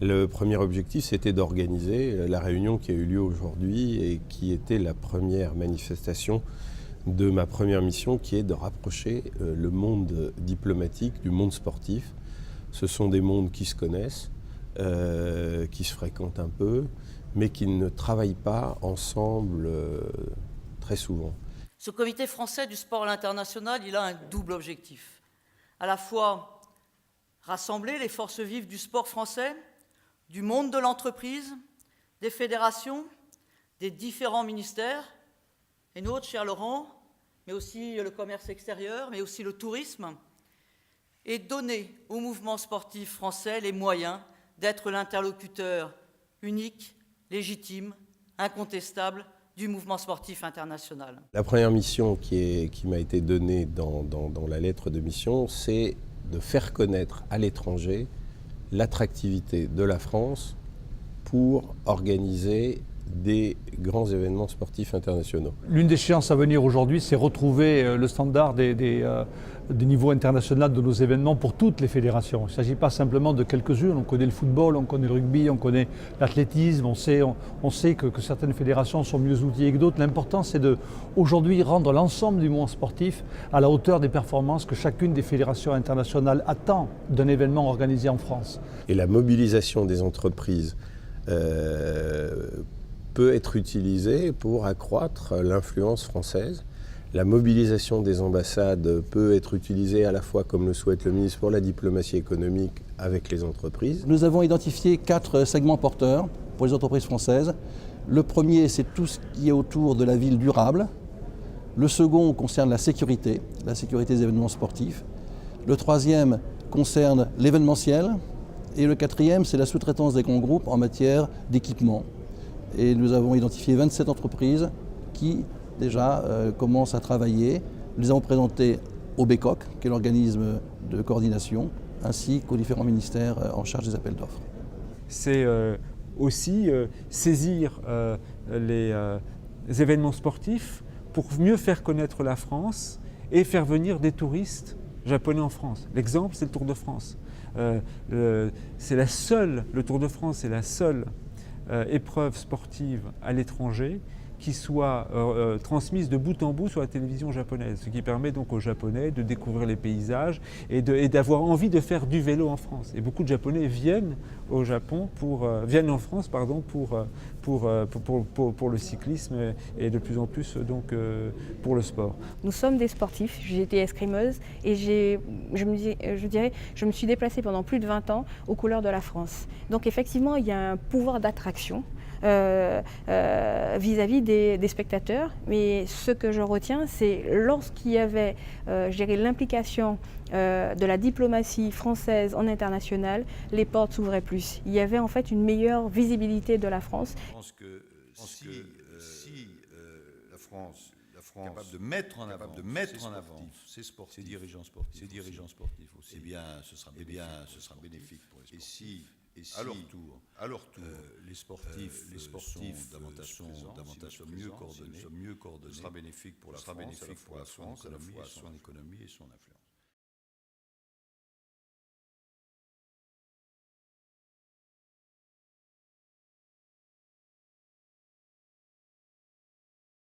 Le premier objectif, c'était d'organiser la réunion qui a eu lieu aujourd'hui et qui était la première manifestation de ma première mission, qui est de rapprocher le monde diplomatique du monde sportif. Ce sont des mondes qui se connaissent, qui se fréquentent un peu, mais qui ne travaillent pas ensemble très souvent. Ce comité français du sport à l'international, il a un double objectif. À la fois rassembler les forces vives du sport français, du monde de l'entreprise, des fédérations, des différents ministères, et nôtres, cher Laurent, mais aussi le commerce extérieur, mais aussi le tourisme, et donner au mouvement sportif français les moyens d'être l'interlocuteur unique, légitime, incontestable du mouvement sportif international. La première mission qui m'a été donnée dans la lettre de mission, c'est de faire connaître à l'étranger l'attractivité de la France pour organiser des grands événements sportifs internationaux. L'une des échéances à venir aujourd'hui, c'est retrouver le standard des niveaux internationaux de nos événements pour toutes les fédérations. Il ne s'agit pas simplement de quelques-unes. On connaît le football, on connaît le rugby, on connaît l'athlétisme, on sait que certaines fédérations sont mieux outillées que d'autres. L'important, c'est aujourd'hui rendre l'ensemble du mouvement sportif à la hauteur des performances que chacune des fédérations internationales attend d'un événement organisé en France. Et la mobilisation des entreprises peut être utilisée pour accroître l'influence française. La mobilisation des ambassades peut être utilisée à la fois, comme le souhaite le ministre, pour la diplomatie économique avec les entreprises. Nous avons identifié 4 segments porteurs pour les entreprises françaises. Le premier, c'est tout ce qui est autour de la ville durable. Le second concerne la sécurité des événements sportifs. Le troisième concerne l'événementiel. Et le quatrième, c'est la sous-traitance des grands groupes en matière d'équipement. Et nous avons identifié 27 entreprises qui, déjà, commencent à travailler. Nous les avons présentées au BECOC, qui est l'organisme de coordination, ainsi qu'aux différents ministères en charge des appels d'offres. C'est aussi saisir les événements sportifs pour mieux faire connaître la France et faire venir des touristes japonais en France. L'exemple, c'est le Tour de France. Le Tour de France est la seule épreuve sportive à l'étranger qui soit transmise de bout en bout sur la télévision japonaise, ce qui permet donc aux Japonais de découvrir les paysages et d'avoir envie de faire du vélo en France. Et beaucoup de Japonais viennent en France pour le cyclisme et de plus en plus donc pour le sport. Nous sommes des sportifs, j'ai été escrimeuse et je me suis déplacée pendant plus de 20 ans aux couleurs de la France. Donc effectivement, il y a un pouvoir d'attraction vis-à-vis des spectateurs, mais ce que je retiens, c'est lorsqu'il y avait l'implication de la diplomatie française en international, les portes s'ouvraient plus. Il y avait en fait une meilleure visibilité de la France. Je pense que si la France est capable de mettre en avant ses dirigeants sportifs aussi, eh bien, ce sera bénéfique pour les sportifs. Et si, à leur tour, les sportifs sont davantage mieux coordonnés, ce sera bénéfique pour la France, à la fois son économie et son influence.